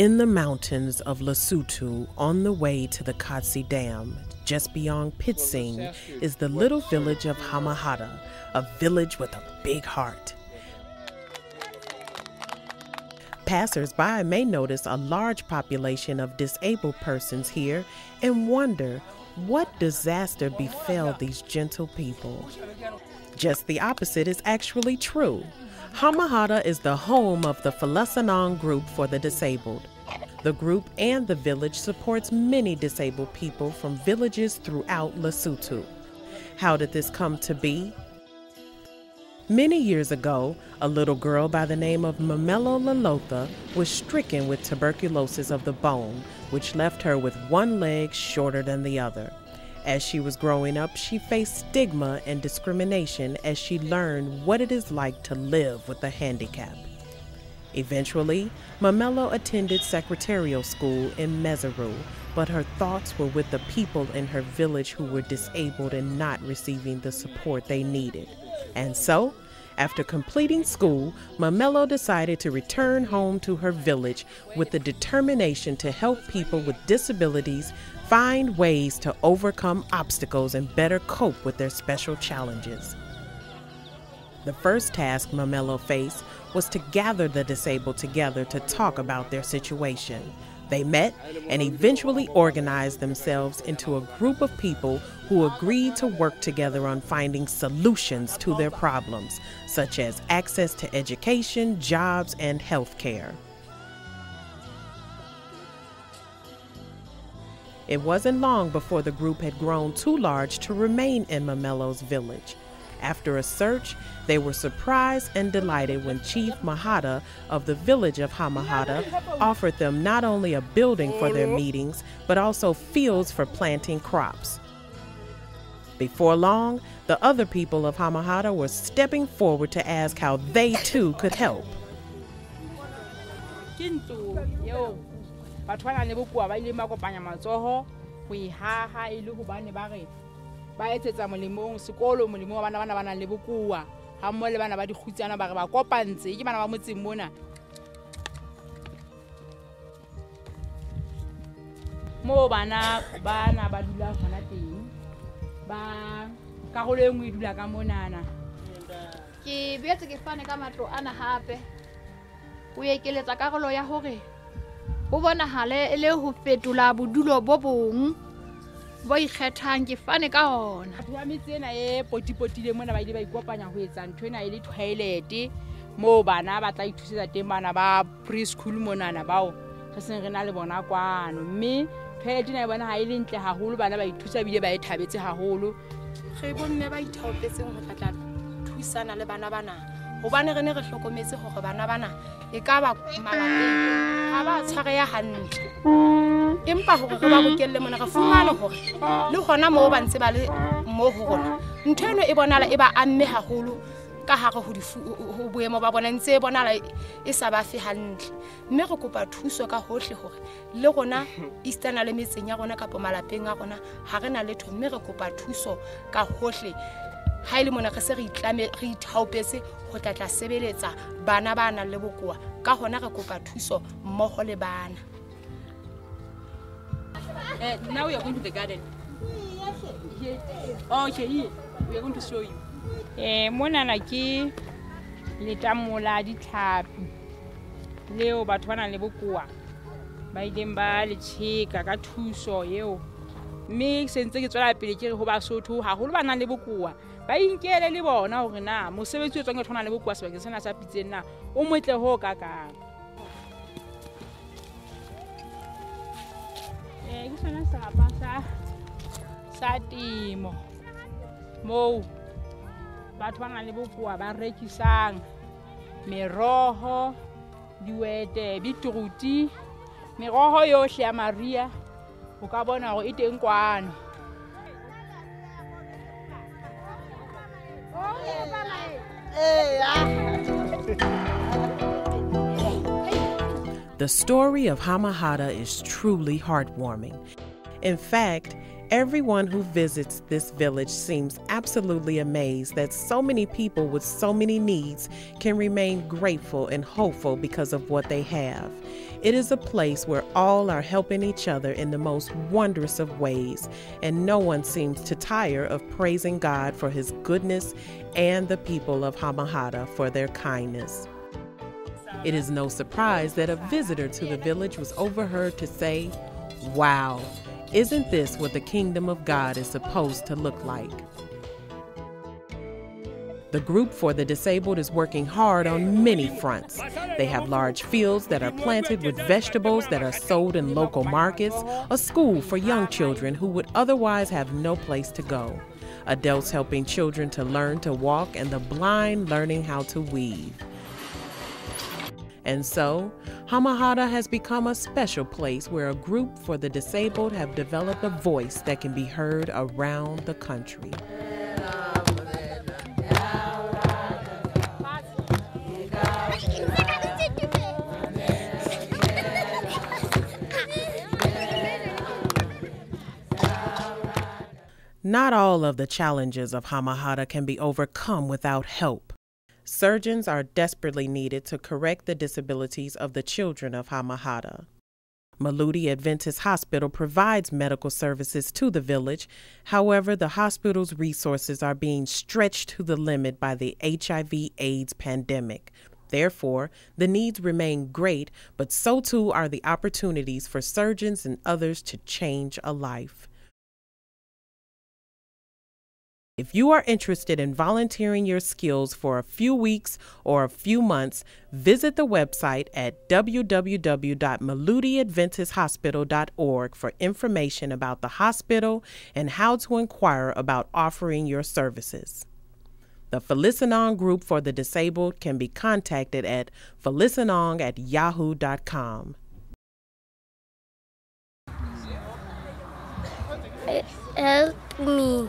In the mountains of Lesotho, on the way to the Katsi Dam, just beyond Pitsing, is the little village of Hamahata, a village with a big heart. Passers-by may notice a large population of disabled persons here and wonder what disaster befell these gentle people. Just the opposite is actually true. Hamahata is the home of the Felesanang Group for the Disabled. The group and the village supports many disabled people from villages throughout Lesotho. How did this come to be? Many years ago, a little girl by the name of Mamelo Lelotha was stricken with tuberculosis of the bone, which left her with one leg shorter than the other. As she was growing up, she faced stigma and discrimination as she learned what it is like to live with a handicap. Eventually, Mamelo attended secretarial school in Mezeru, but her thoughts were with the people in her village who were disabled and not receiving the support they needed. And so, after completing school, Mamelo decided to return home to her village with the determination to help people with disabilities find ways to overcome obstacles and better cope with their special challenges. The first task Mamelo faced was to gather the disabled together to talk about their situation. They met and eventually organized themselves into a group of people who agreed to work together on finding solutions to their problems, such as access to education, jobs, and health care. It wasn't long before the group had grown too large to remain in Mamelo's village. After a search, they were surprised and delighted when Chief Mahata of the village of Hamahata offered them not only a building for their meetings, but also fields for planting crops. Before long, the other people of Hamahata were stepping forward to ask how they too could help. Batho ba nang le bokoa ba ile ba kopanya matsoho go ihaha ile go bane ba re ba etsetsa molemong sekolo molemong wa bana ba nang le bokoa ha mmo le bana ba dikhutsana ba re ba kopantse ke bana ba motseng mona mo bana ba dula hona teng ba karolo e nngwe e dula ka monana ke boetse ke fane ka matlo ana hape o ekeletsa karolo ya hore o bonahale le ho fetola bodulo bo bong bo ikgethang ke fane ka ona. Batho ba metse ena e potipotile mona ba ile ba ikopanya ho etsa ntho ena e le toilet mo bana ba tla ithusetsa teng bana ba preschool monana bao re seng re na le bona kwano mme toilet ena e bona ha e le ntle haholo bana ba ithusa bile ba e thabetse haholo re bonne ba ithaopetseng ho tla thusana le bana bana hobane re ne re hlokometse hore bana bana e ka ba malapeng ha ba tshwareya hantle empa hore re ba bokelle mona re fumane hore le hona moo ba ntse ba le mo ho rona ntho eno e bonala e ba amme haholo ka hare ho boemo ba bona ntse e bonala e sa ba fe hantle mme re kopa thuso ka hohle hore le rona Eastern le metseng ya rona kapo malapeng a rona ha re na letho mme re kopa thuso ka hohle ha ile mona re se re ithaopetse ho tla sebeletsa bana ba nang le bokoa ka hona re kopa thuso mmoho le bana. Now we are going to the garden. Here. Oh, okay, here. We are going to show you. Mona na ke letamola ditlhapi leo batho ba nang le bokoa ba ileng ba le tsheka ka thuso eo mme sentse ke tswela pele ke re ho Basotho haholo ba nang le bokoa ba inkele le bona hore na mosebetsi o tswang ke thona le bokoa sebakeng sena sa pitseng na o motle ho kakang ke sona serapa sa temo moo batho ba nang le bokoa ba rekisang meroho diwete beetroot meroho yohle ya Maria o ka bona hore e teng kwano. The story of Hamahata is truly heartwarming. In fact, everyone who visits this village seems absolutely amazed that so many people with so many needs can remain grateful and hopeful because of what they have. It is a place where all are helping each other in the most wondrous of ways, and no one seems to tire of praising God for his goodness and the people of Hamahata for their kindness. It is no surprise that a visitor to the village was overheard to say, "Wow, isn't this what the kingdom of God is supposed to look like?" The group for the disabled is working hard on many fronts. They have large fields that are planted with vegetables that are sold in local markets, a school for young children who would otherwise have no place to go, adults helping children to learn to walk, and the blind learning how to weave. And so, Hamahata has become a special place where a group for the disabled have developed a voice that can be heard around the country. Not all of the challenges of Hamahata can be overcome without help. Surgeons are desperately needed to correct the disabilities of the children of Hamahata. Maludi Adventist Hospital provides medical services to the village. However, the hospital's resources are being stretched to the limit by the HIV/AIDS pandemic. Therefore, the needs remain great, but so too are the opportunities for surgeons and others to change a life. If you are interested in volunteering your skills for a few weeks or a few months, visit the website at www.maludiadventisthospital.org for information about the hospital and how to inquire about offering your services. The Felicianong Group for the Disabled can be contacted at felicianong@yahoo.com. Help me.